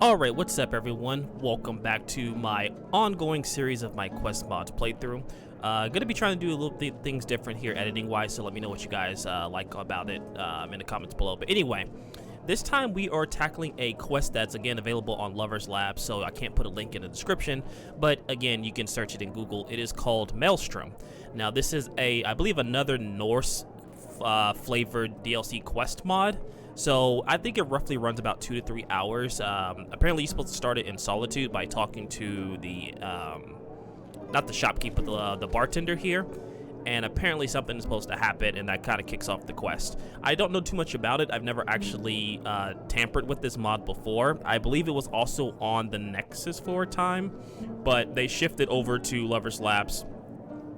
Alright, what's up everyone? Welcome back to my ongoing series of my Quest Mods playthrough. Gonna be trying to do a little bit things different here editing wise, so let me know what you guys like about it in the comments below. But anyway, this time we are tackling a quest that's again available on Lovers Lab, so I can't put a link in the description, but again you can search it in Google. It is called Maelstrom. Now this is I believe another Norse flavored DLC quest mod. So I think it roughly runs about 2 to 3 hours. Apparently you're supposed to start it in solitude by talking to the, not the shopkeeper, the bartender here. And apparently something is supposed to happen, and that kind of kicks off the quest. I don't know too much about it. I've never actually tampered with this mod before. I believe it was also on the Nexus for a time, but they shifted over to Lovers Labs.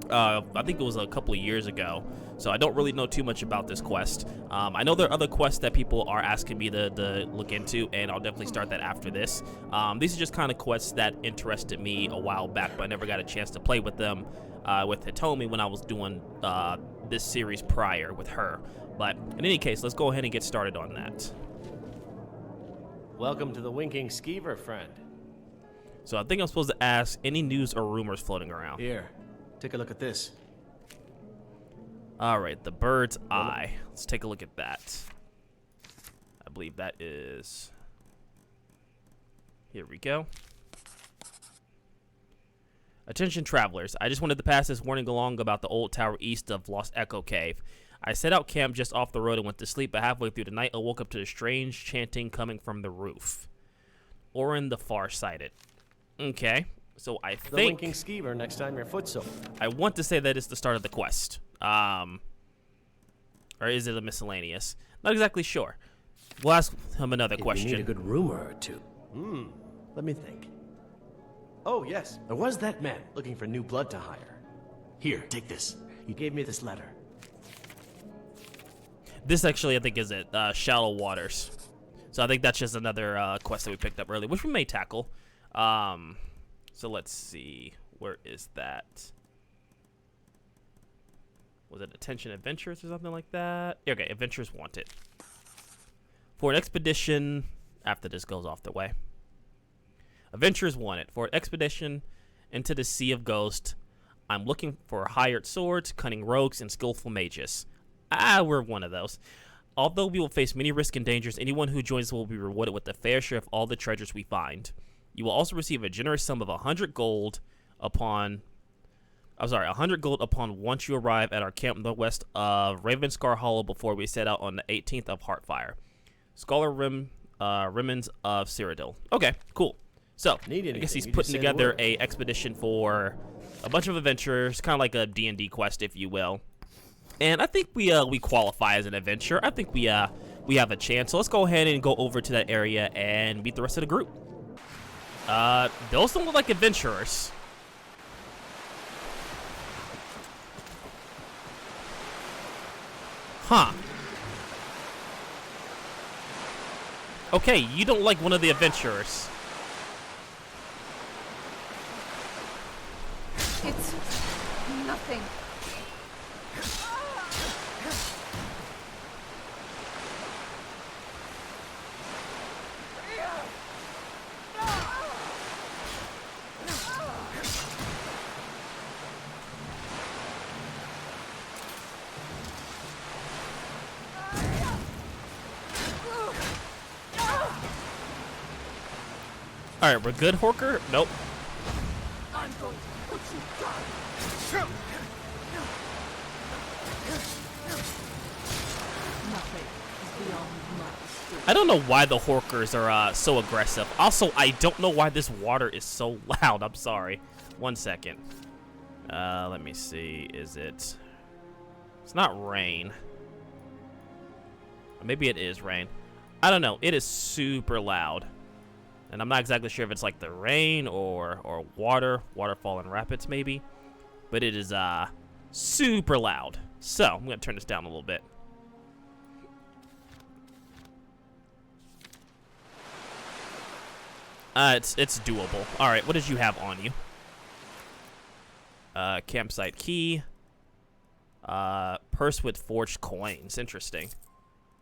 I think it was a couple of years ago, so I don't really know too much about this quest. I know there are other quests that people are asking me to look into, and I'll definitely start that after this. These are just kind of quests that interested me a while back, but I never got a chance to play with them with Hitomi when I was doing this series prior with her. But in any case, let's go ahead and get started on that. Welcome to the Winking Skeever, friend. So I think I'm supposed to ask any news or rumors floating around. Here, take a look at this. Alright, the bird's eye. Let's take a look at that. I believe that is... Here we go. Attention travelers, I just wanted to pass this warning along about the old tower east of Lost Echo Cave. I set out camp just off the road and went to sleep, but halfway through the night I woke up to the strange chanting coming from the roof. Orin the Farsighted. Okay, so I think... The Winking Skeever next time your foot's sore. I want to say that it's the start of the quest. Or is it a miscellaneous? Not exactly sure. We'll ask him another question. You need a good rumor or two. Let me think. Oh, yes. There was that man looking for new blood to hire. Here, take this. He gave me this letter. This actually, I think, is it. Shallow Waters. So I think that's just another quest that we picked up earlier, which we may tackle. So let's see. Where is that? Was it Attention Adventures or something like that? Okay, Adventures Wanted. For an expedition, after this goes off the way. Adventures Wanted. For an expedition into the Sea of Ghosts, I'm looking for hired swords, cunning rogues, and skillful mages. We're one of those. Although we will face many risks and dangers, anyone who joins will be rewarded with a fair share of all the treasures we find. You will also receive a generous sum of 100 gold upon... 100 gold upon once you arrive at our camp northwest of Ravenscar Hollow before we set out on the 18th of Heartfire. Scholar Rimmons of Cyrodiil. Okay, cool. So, I guess he's putting together a expedition for a bunch of adventurers, kind of like a D&D quest, if you will. And I think we qualify as an adventurer. I think we have a chance. So let's go ahead and go over to that area and meet the rest of the group. Those don't look like adventurers. Huh. Okay, you don't like one of the adventurers. It's nothing. Alright, we're good, Horker? Nope. I'm going to put you down. Nothing is beyond my strength. I don't know why the Horkers are so aggressive. Also, I don't know why this water is so loud. I'm sorry. 1 second. Let me see. Is it... It's not rain. Maybe it is rain. I don't know. It is super loud. And I'm not exactly sure if it's like the rain or waterfall and rapids maybe. But it is super loud. So, I'm going to turn this down a little bit. It's doable. Alright, what did you have on you? Campsite key. Purse with forged coins. Interesting.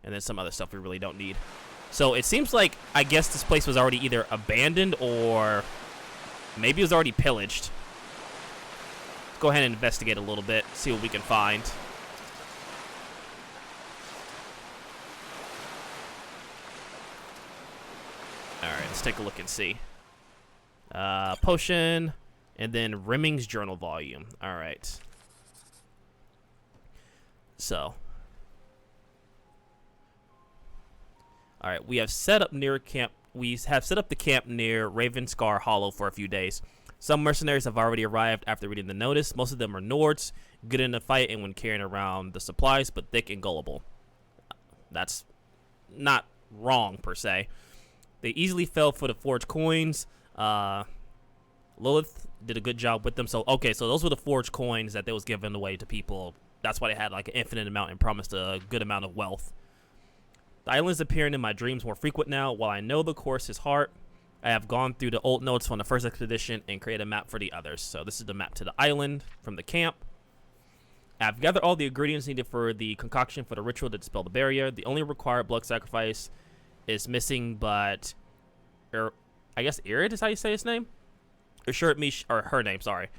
And then some other stuff we really don't need. So it seems like, I guess this place was already either abandoned or maybe it was already pillaged. Let's go ahead and investigate a little bit, see what we can find. Alright, let's take a look and see. Potion, and then Rimming's journal volume. Alright. So. Alright, we have set up near camp. We have set up the camp near Ravenscar Hollow for a few days. Some mercenaries have already arrived after reading the notice. Most of them are Nords, good in the fight and when carrying around the supplies, but thick and gullible. That's not wrong, per se. They easily fell for the forged coins. Lilith did a good job with them. So, okay, so those were the forged coins that they was giving away to people. That's why they had like an infinite amount and promised a good amount of wealth. The islands appearing in my dreams more frequent now. While I know the course is hard, I have gone through the old notes from the first expedition and created a map for the others. So this is the map to the island from the camp. I've gathered all the ingredients needed for the concoction for the ritual to dispel the barrier. The only required blood sacrifice is missing, but I guess Irid is how you say his name? Assured me, or her name, sorry.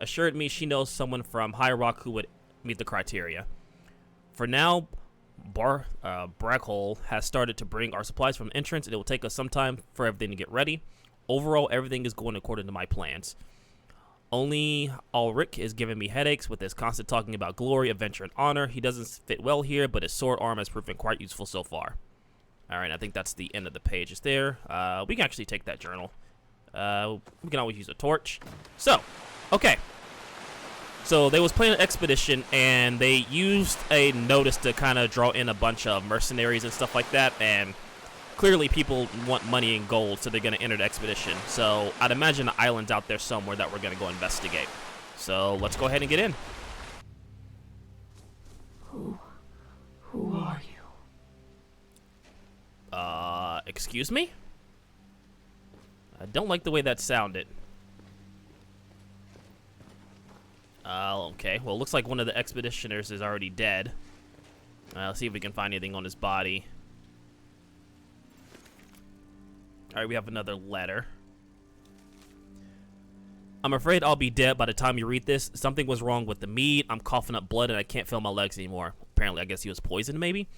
Assured me she knows someone from High Rock who would meet the criteria. For now, Brackhole has started to bring our supplies from entrance, and it will take us some time for everything to get ready. Overall, everything is going according to my plans. Only Ulrich is giving me headaches with his constant talking about glory, adventure, and honor. He doesn't fit well here, but his sword arm has proven quite useful so far. Alright, I think that's the end of the pages there. We can actually take that journal. We can always use a torch. So, okay. So they was planning an expedition, and they used a notice to kind of draw in a bunch of mercenaries and stuff like that, and clearly people want money and gold, so they're going to enter the expedition. So I'd imagine the island's out there somewhere that we're going to go investigate. So let's go ahead and get in. Who are you? Excuse me? I don't like the way that sounded. Okay. Well, it looks like one of the expeditioners is already dead. Let's see if we can find anything on his body. Alright, we have another letter. I'm afraid I'll be dead by the time you read this. Something was wrong with the mead. I'm coughing up blood and I can't feel my legs anymore. Apparently, I guess he was poisoned, maybe?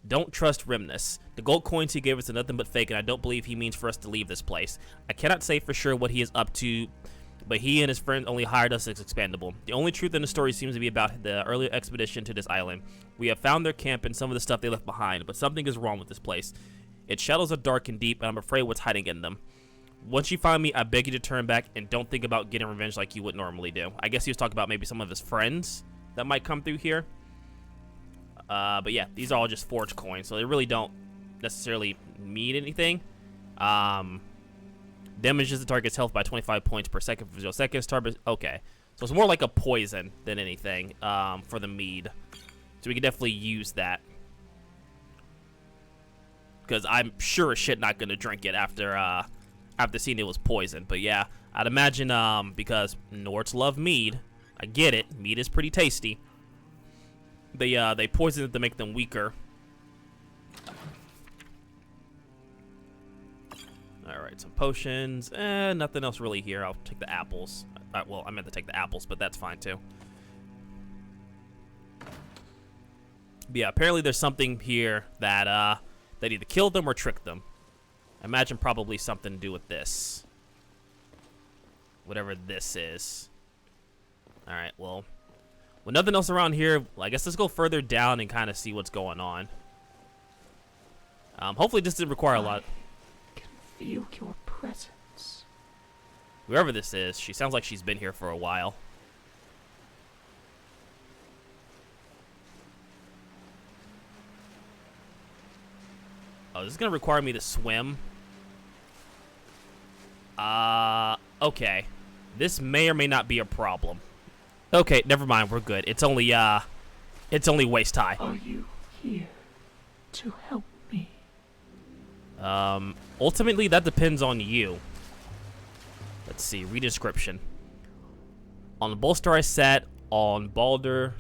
Don't trust Rimnus. The gold coins he gave us are nothing but fake, and I don't believe he means for us to leave this place. I cannot say for sure what he is up to, but he and his friends only hired us as expendable. The only truth in the story seems to be about the earlier expedition to this island. We have found their camp and some of the stuff they left behind, but something is wrong with this place. Its shadows are dark and deep, and I'm afraid what's hiding in them. Once you find me, I beg you to turn back and don't think about getting revenge like you would normally do. I guess he was talking about maybe some of his friends that might come through here. But yeah, these are all just forged coins, so they really don't necessarily mean anything. Damages the target's health by 25 points per second for 0 seconds. Okay, so it's more like a poison than anything for the mead. So we can definitely use that. Because I'm sure as shit not going to drink it after seeing it was poison. But yeah, I'd imagine because Nords love mead. I get it. Mead is pretty tasty. They poison it to make them weaker. Alright, some potions. Nothing else really here. I'll take the apples. Well, I meant to take the apples, but that's fine too. But yeah, apparently there's something here that either killed them or tricked them. I imagine probably something to do with this. Whatever this is. Alright, well, with nothing else around here, I guess let's go further down and kind of see what's going on. Hopefully this didn't require a lot. I can feel your presence. Whoever this is, she sounds like she's been here for a while. Oh, this is going to require me to swim. Okay. This may or may not be a problem. Okay, never mind, we're good. It's only waist high. Are you here to help me? Ultimately, that depends on you. Let's see, read description. On the bolster I sat, on Balder,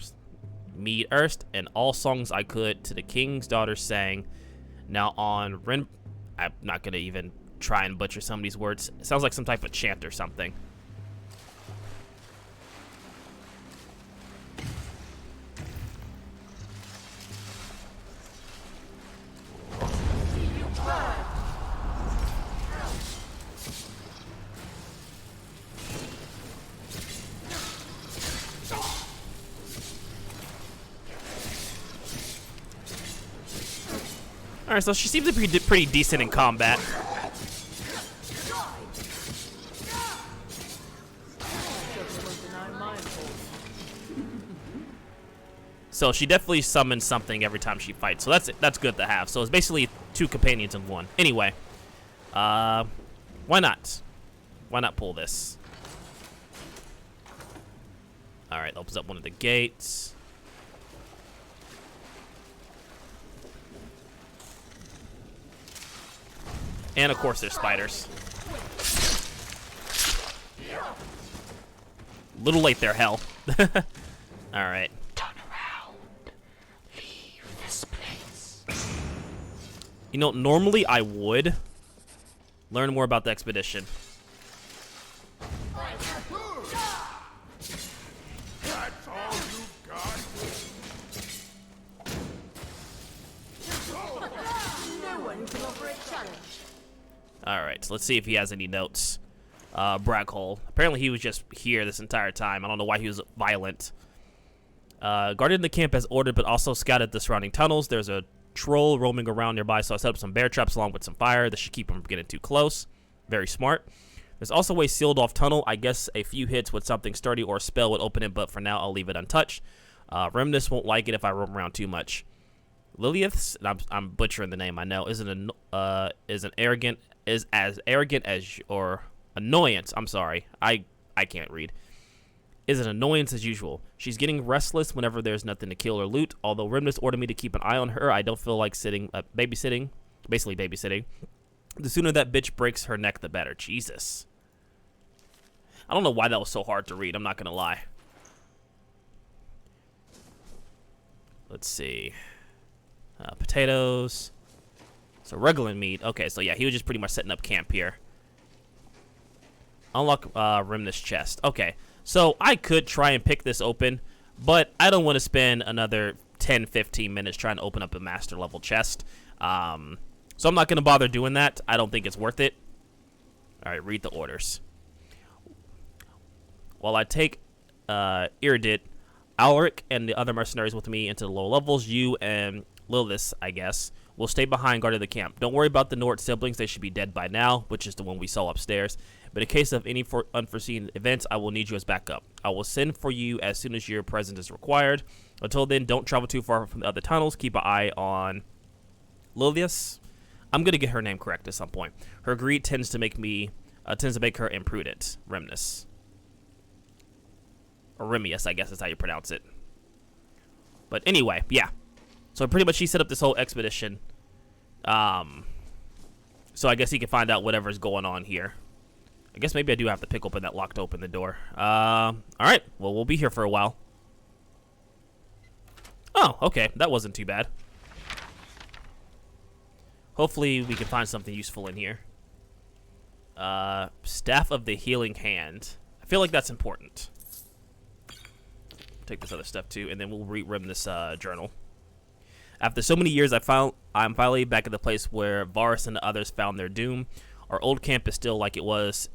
mead erst, and all songs I could, to the king's daughter sang, Now on Ren, I'm not gonna even try and butcher some of these words. It sounds like some type of chant or something. Alright, so she seems to be pretty decent in combat. So she definitely summons something every time she fights. So that's good to have. So it's basically 2 companions in 1. Anyway, why not? Why not pull this? All right, opens up one of the gates. And of course, there's spiders. Little late there, hell. All right. Turn around. Leave this place. You know, normally I would learn more about the expedition. That's all you got? No one can offer a challenge. All right, so let's see if he has any notes. Brackhole. Apparently he was just here this entire time. I don't know why he was violent. Guarded the camp as ordered, but also scouted the surrounding tunnels. There's a troll roaming around nearby, so I set up some bear traps along with some fire. This should keep him from getting too close. Very smart. There's also a sealed off tunnel. I guess a few hits with something sturdy or a spell would open it, but for now I'll leave it untouched. Remnus won't like it if I roam around too much. Lilith's, and I'm butchering the name, I know, is as arrogant as or annoyance. I'm sorry, I can't read. Is an annoyance as usual. She's getting restless whenever there's nothing to kill or loot. Although Remnus ordered me to keep an eye on her, I don't feel like babysitting. The sooner that bitch breaks her neck, the better. Jesus. I don't know why that was so hard to read. I'm not gonna lie. Let's see. Potatoes. So regular meat. Okay, so yeah, he was just pretty much setting up camp here. Unlock Remnus chest. Okay, so I could try and pick this open, but I don't want to spend another 10-15 minutes trying to open up a master level chest. So I'm not going to bother doing that. I don't think it's worth it. All right, read the orders. While I take Iridit, Alric, and the other mercenaries with me into the lower levels, you and Lilith, I guess, will stay behind guarding the camp. Don't worry about the Nort siblings. They should be dead by now, which is the one we saw upstairs. But in case of any unforeseen events, I will need you as backup. I will send for you as soon as your presence is required. Until then, don't travel too far from the other tunnels. Keep an eye on Lilius. I'm going to get her name correct at some point. Her greed tends to make her imprudent. Remnus. Or Remius, I guess is how you pronounce it. But anyway, yeah. So pretty much she set up this whole expedition. So I guess he can find out whatever's going on here. I guess maybe I do have to pick open that locked open the door. Alright. Well, we'll be here for a while. Oh, okay. That wasn't too bad. Hopefully we can find something useful in here. Staff of the Healing Hand. I feel like that's important. Take this other stuff too, and then we'll re-rim this journal. After so many years, I'm finally back at the place where Varus and the others found their doom. Our old camp is still like it was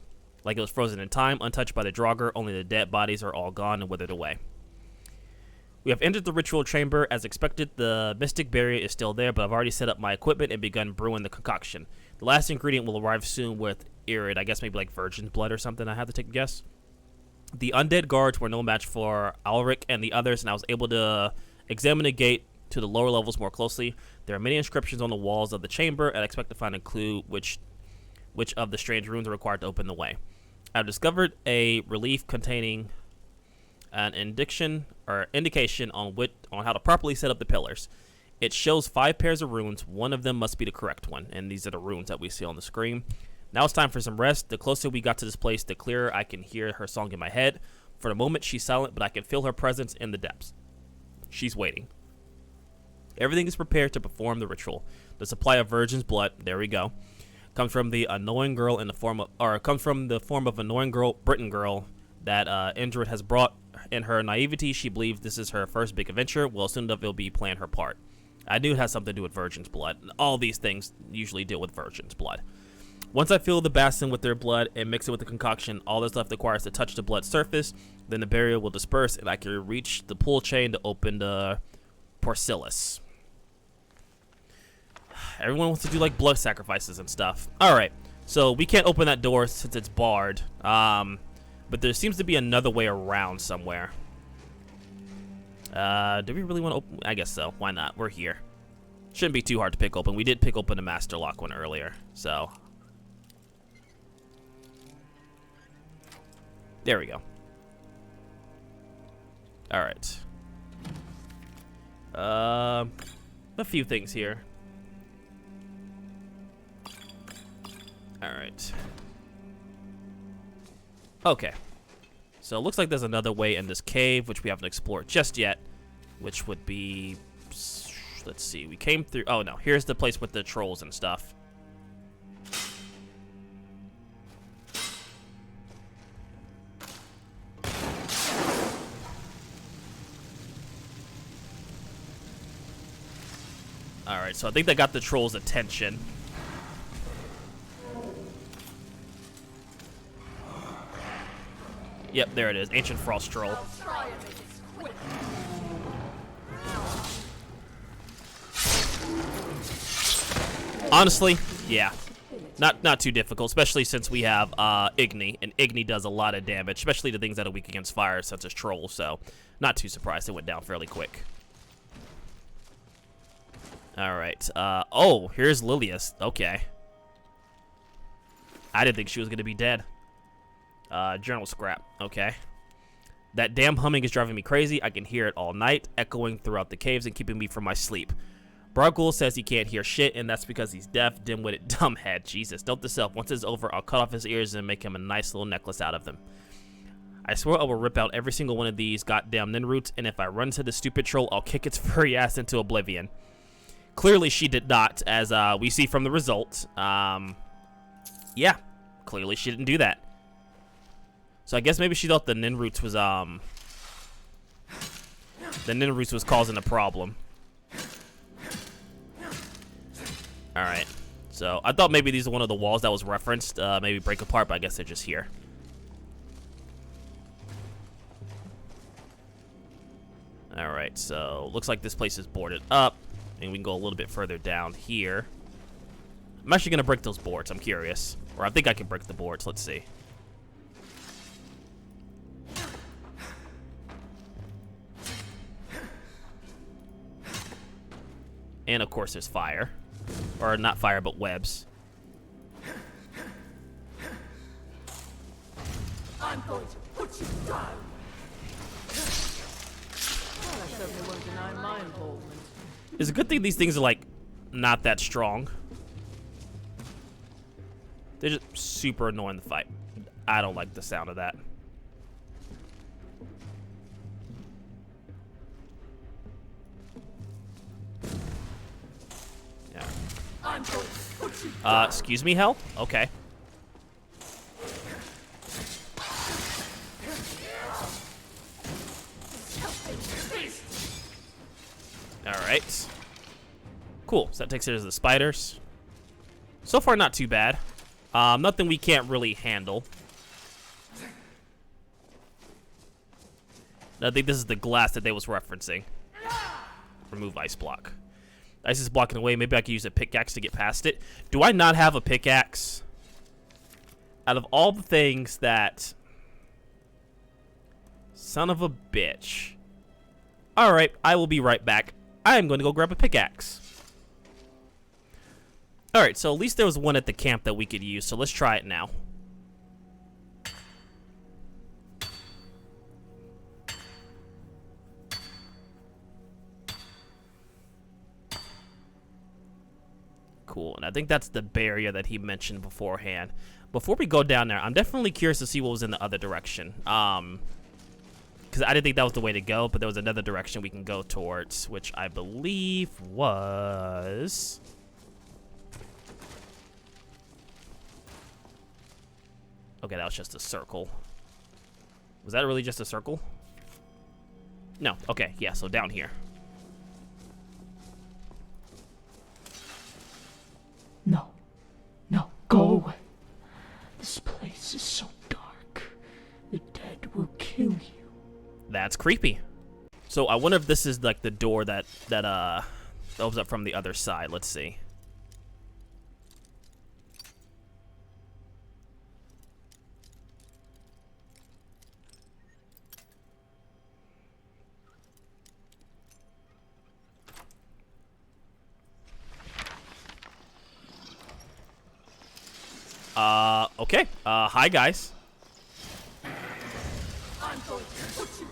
frozen in time, untouched by the Draugr. Only the dead bodies are all gone and withered away. We have entered the ritual chamber. As expected, the mystic barrier is still there, but I've already set up my equipment and begun brewing the concoction. The last ingredient will arrive soon with Irid. I guess maybe like virgin's blood or something. I have to take a guess. The undead guards were no match for Alric and the others, and I was able to examine the gate to the lower levels more closely. There are many inscriptions on the walls of the chamber, and I expect to find a clue which of the strange runes are required to open the way. I've discovered a relief containing an indication on how to properly set up the pillars. It shows 5 pairs of runes. One of them must be the correct one, and these are the runes that we see on the screen. Now it's time for some rest. The closer we got to this place, the clearer I can hear her song in my head. For the moment, she's silent, but I can feel her presence in the depths. She's waiting. Everything is prepared to perform the ritual. The supply of virgin's blood, there we go, comes from the annoying girl in the form of, or comes from the form of annoying girl, Britain girl, that Indrid has brought. In her naivety, she believes this is her first big adventure. Well, soon enough, it'll be playing her part. I knew it has something to do with virgin's blood. All these things usually deal with virgin's blood. Once I fill the basin with their blood and mix it with the concoction, all that's left requires to touch the blood surface. Then the barrier will disperse, and I can reach the pull chain to open the porcellus. Everyone wants to do like blood sacrifices and stuff. All right, so we can't open that door since it's barred. But there seems to be another way around somewhere. Do we really want to open? I guess so. Why not? We're here. Shouldn't be too hard to pick open. We did pick open the master lock one earlier, so. There we go. All right. A few things here. All right. Okay. So it looks like there's another way in this cave, which we haven't explored just yet, which would be, let's see, we came through, oh no, here's the place with the trolls and stuff. Alright, so I think that got the trolls' attention. Yep, there it is. Ancient Frost Troll. Honestly, yeah. Not too difficult, especially since we have Igni, and Igni does a lot of damage, especially to things that are weak against fire, such as trolls, so not too surprised it went down fairly quick. Alright, oh, here's Lilius. Okay. I didn't think she was going to be dead. Journal scrap. Okay. That damn humming is driving me crazy. I can hear it all night, echoing throughout the caves and keeping me from my sleep. Bargul says he can't hear shit, and that's because he's deaf, dim-witted dumbhead. Jesus, note to self. Once it's over, I'll cut off his ears and make him a nice little necklace out of them. I swear I will rip out every single one of these goddamn ninroots, and if I run to the stupid troll, I'll kick its furry ass into oblivion. Clearly, she did not, as we see from the result. Yeah, clearly she didn't do that. So I guess maybe she thought the ninroots was causing a problem. All right. So I thought maybe these are one of the walls that was referenced. Maybe break apart, but I guess they're just here. All right. So looks like this place is boarded up, and we can go a little bit further down here. I'm actually gonna break those boards. I'm curious, or I think I can break the boards. Let's see. And of course there's fire. Or not fire, but webs. I'm going to put you down. Well, I certainly won't deny my involvement. It's a good thing these things are like not that strong. They're just super annoying to fight. I don't like the sound of that. I'm going to put you Excuse me, hell? Okay. Alright. Cool, so that takes care of the spiders. So far, not too bad. Nothing we can't really handle. I think this is the glass that they was referencing. Remove ice block. Ice is blocking away. Maybe I can use a pickaxe to get past it. Do I not have a pickaxe? Out of all the things that... Son of a bitch. Alright, I will be right back. I am going to go grab a pickaxe. Alright, so at least there was one at the camp that we could use, so let's try it now. Cool, and I think that's the barrier that he mentioned beforehand. Before we go down there, I'm definitely curious to see what was in the other direction. Because I didn't think that was the way to go, but there was another direction we can go towards, which I believe was... Okay, that was just a circle. Was that really just a circle? No. Okay, yeah, so down here. No. No, go away. This place is so dark. The dead will kill you. That's creepy. So I wonder if this is like the door that opens up from the other side. Let's see. Okay. Hi guys. I'm going to put you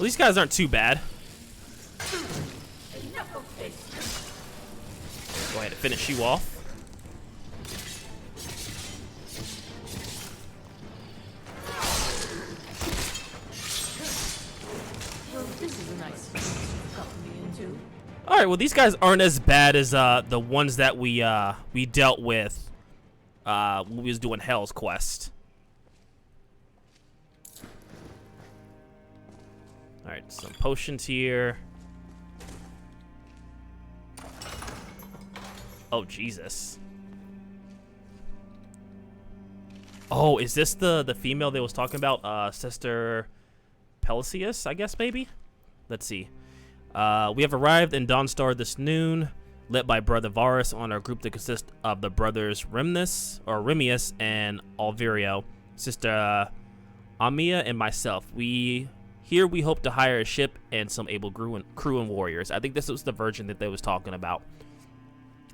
Well, these guys aren't too bad. Go ahead and finish you off. Well, this is a nice space to couple me into. All right. Well, these guys aren't as bad as the ones that we dealt with when we was doing Hell's Quest. All right, some potions here. Oh, Jesus. Oh, is this the female they was talking about? Sister Pelsius, I guess, maybe? Let's see. We have arrived in Dawnstar this noon, led by Brother Varus on our group that consists of the brothers Remius and Alvirio, Sister Amia, and myself. Here we hope to hire a ship and some able crew and warriors. I think this was the virgin that they was talking about.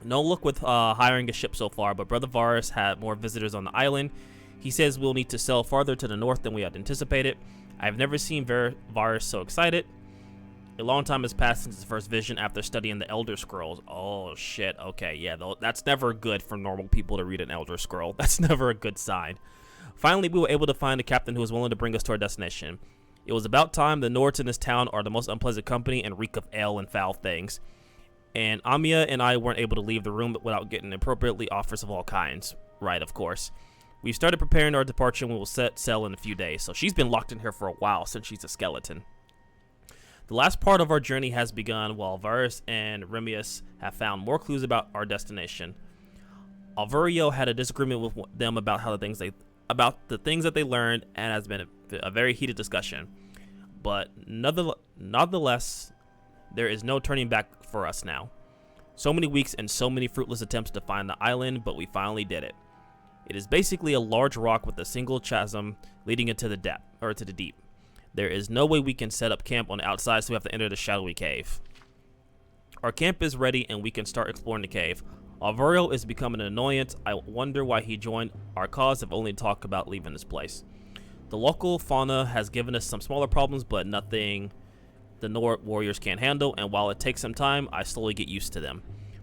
No luck with hiring a ship so far, but Brother Varus had more visitors on the island. He says we'll need to sail farther to the north than we had anticipated. I've never seen Varus so excited. A long time has passed since his first vision after studying the Elder Scrolls. Oh, shit. Okay, yeah, that's never good for normal people to read an Elder Scroll. That's never a good sign. Finally, we were able to find a captain who was willing to bring us to our destination. It was about time. The Nords in this town are the most unpleasant company and reek of ale and foul things. And Amia and I weren't able to leave the room without getting appropriately offers of all kinds. Right, of course. We've started preparing our departure and we will set sail in a few days. So she's been locked in here for a while since she's a skeleton. The last part of our journey has begun while Varus and Remius have found more clues about our destination. Alvirio had a disagreement with them about the things that they learned, and has been a very heated discussion. But nonetheless, there is no turning back for us now. So many weeks and so many fruitless attempts to find the island, but we finally did it. It is basically a large rock with a single chasm leading into the deep. There is no way we can set up camp on the outside, so we have to enter the shadowy cave. Our camp is ready and we can start exploring the cave. Alvario is becoming an annoyance. I wonder why he joined our cause if only to talk about leaving this place. The local fauna has given us some smaller problems, but nothing the Nord warriors can't handle, and while it takes some time, I slowly get used to them.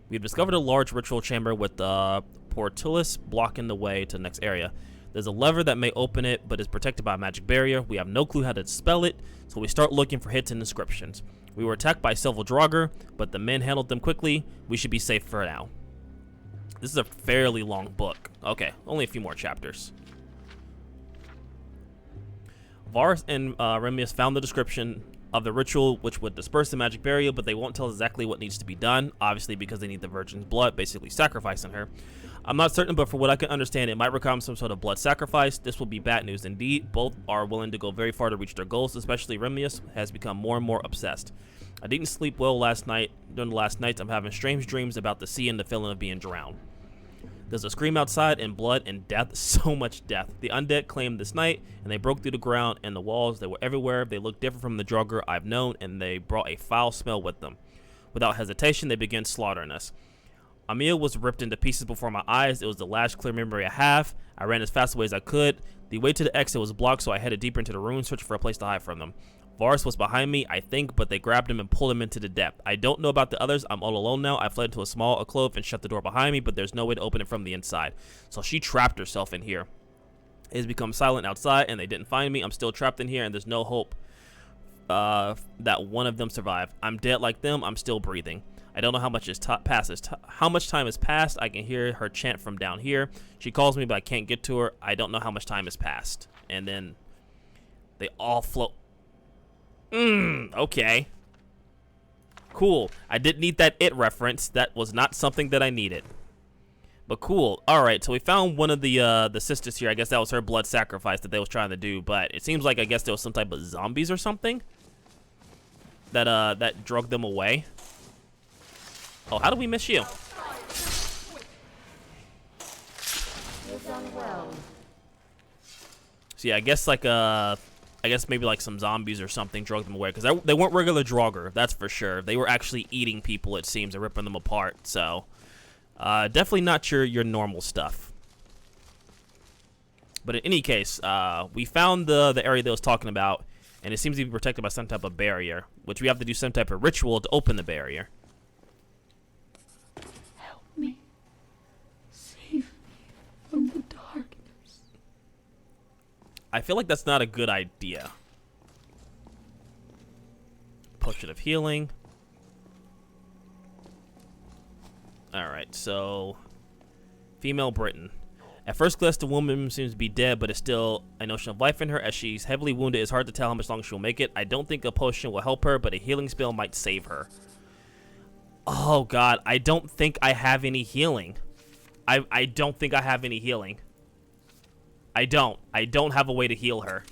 We've discovered a large ritual chamber with the portcullis blocking the way to the next area. There's a lever that may open it, but is protected by a magic barrier. We have no clue how to dispel it, so we start looking for hits and inscriptions. We were attacked by several Draugr, but the men handled them quickly. We should be safe for now. This is a fairly long book. Okay, only a few more chapters. Varus and Remius found the description of the ritual which would disperse the magic barrier, but they won't tell us exactly what needs to be done, obviously because they need the virgin's blood, basically sacrificing her. I'm not certain, but for what I can understand, it might become some sort of blood sacrifice. This will be bad news indeed. Both are willing to go very far to reach their goals, especially Remius has become more and more obsessed. I didn't sleep well last night. During the last nights, I'm having strange dreams about the sea and the feeling of being drowned. There's a scream outside and blood and death, so much death. The undead claimed this night, and they broke through the ground and the walls. They were everywhere. They looked different from the Draugr I've known, and they brought a foul smell with them. Without hesitation, they began slaughtering us. A meal was ripped into pieces before my eyes. It was the last clear memory I have. I ran as fast away as I could. The way to the exit was blocked, so I headed deeper into the ruins, searching for a place to hide from them. Varus was behind me, I think, but they grabbed him and pulled him into the depth. I don't know about the others. I'm all alone now. I fled into a small alcove and shut the door behind me, but there's no way to open it from the inside. So she trapped herself in here. It has become silent outside, and they didn't find me. I'm still trapped in here, and there's no hope that one of them survived. I'm dead like them. I'm still breathing. I don't know how much how much time has passed. I can hear her chant from down here. She calls me, but I can't get to her. I don't know how much time has passed. And then they all float. Okay. Cool. I didn't need that "it" reference. That was not something that I needed. But cool. All right, so we found one of the sisters here. I guess that was her blood sacrifice that they was trying to do. But it seems like I guess there was some type of zombies or something that drugged them away. Oh, how did we miss you? You've done well. So yeah, I guess like I guess maybe like some zombies or something drugged them away, because they weren't regular Draugr, that's for sure. They were actually eating people, it seems, and ripping them apart. So definitely not your normal stuff. But in any case, we found the area that I was talking about, and it seems to be protected by some type of barrier, which we have to do some type of ritual to open the barrier. Help me. Save me from the darkness. I feel like that's not a good idea. Potion of healing. Alright, so female Britain. At first glance, the woman seems to be dead, but it's still a notion of life in her. As she's heavily wounded, it's hard to tell how much longer she'll make it. I don't think a potion will help her, but a healing spell might save her. Oh god, I don't think I have any healing. I don't think I have any healing. I don't have a way to heal her.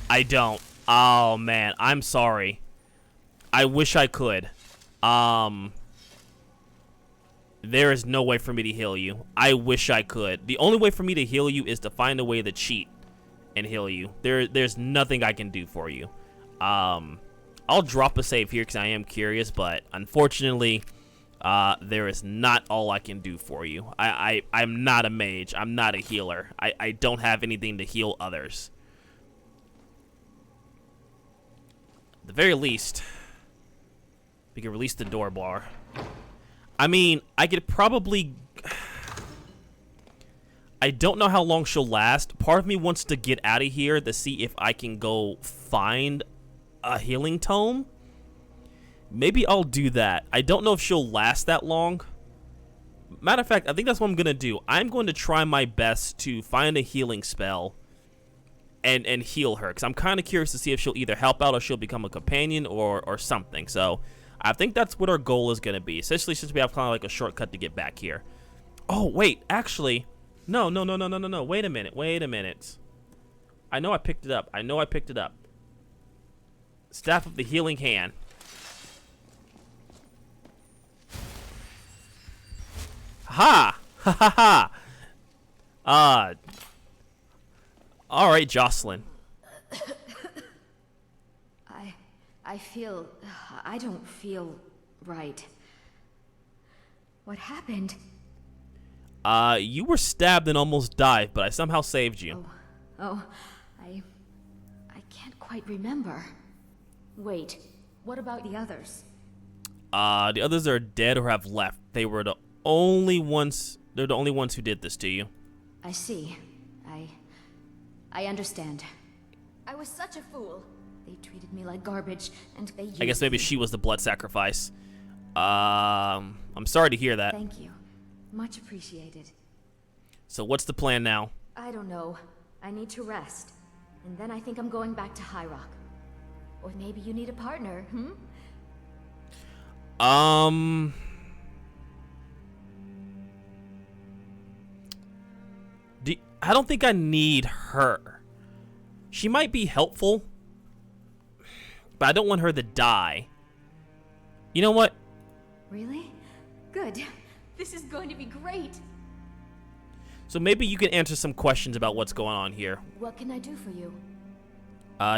I don't. Oh man, I'm sorry. I wish I could. There is no way for me to heal you. I wish I could. The only way for me to heal you is to find a way to cheat and heal you. There's nothing I can do for you. I'll drop a save here because I am curious, but unfortunately, there is not all I can do for you. I'm not a mage. I'm not a healer. I don't have anything to heal others. At the very least, we can release the door bar. I mean, I could probably... I don't know how long she'll last. Part of me wants to get out of here to see if I can go find a healing tome. Maybe I'll do that. I don't know if she'll last that long. Matter of fact, I think that's what I'm going to do. I'm going to try my best to find a healing spell and heal her. Because I'm kind of curious to see if she'll either help out or she'll become a companion or something. So I think that's what our goal is going to be. Especially since we have kind of like a shortcut to get back here. Oh, wait. Actually, no. Wait a minute. I know I picked it up. Staff of the Healing Hand. Ha! Ha ha ha! Alright, Jocelyn. I don't feel right. What happened? You were stabbed and almost died, but I somehow saved you. I can't quite remember. Wait, what about the others? The others are dead or have left. They were the only ones. They're the only ones who did this to you. I see. I understand. I was such a fool. They treated me like garbage, and they used I guess maybe me. she was the blood sacrifice. I'm sorry to hear that. Thank you. Much appreciated. So what's the plan now? I don't know. I need to rest. And then I think I'm going back to High Rock. Or maybe you need a partner, I don't think I need her. She might be helpful, but I don't want her to die. You know what? Really? Good. This is going to be great. So maybe you can answer some questions about what's going on here. What can I do for you?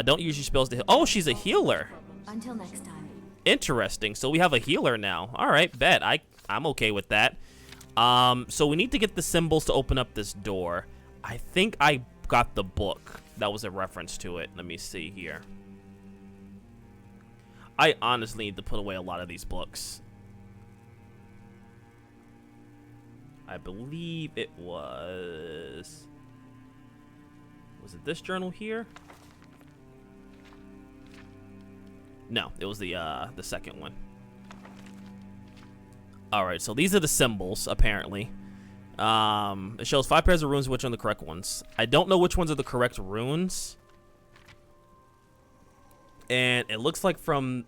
Don't use your spells to heal. Oh, she's a healer. Until next time. Interesting. So we have a healer now. All right, bet. I'm okay with that. So we need to get the symbols to open up this door. I think I got the book that was a reference to it. Let me see here. I honestly need to put away a lot of these books. I believe it was it this journal here? No, it was the second one. All right, so these are the symbols apparently. It shows 5 pairs of runes, which are the correct ones. I don't know which ones are the correct runes. And it looks like from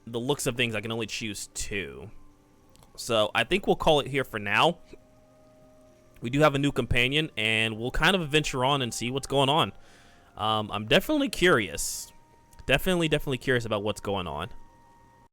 the looks of things, I can only choose 2. So I think we'll call it here for now. We do have a new companion, and we'll kind of venture on and see what's going on. I'm definitely curious. Definitely curious about what's going on.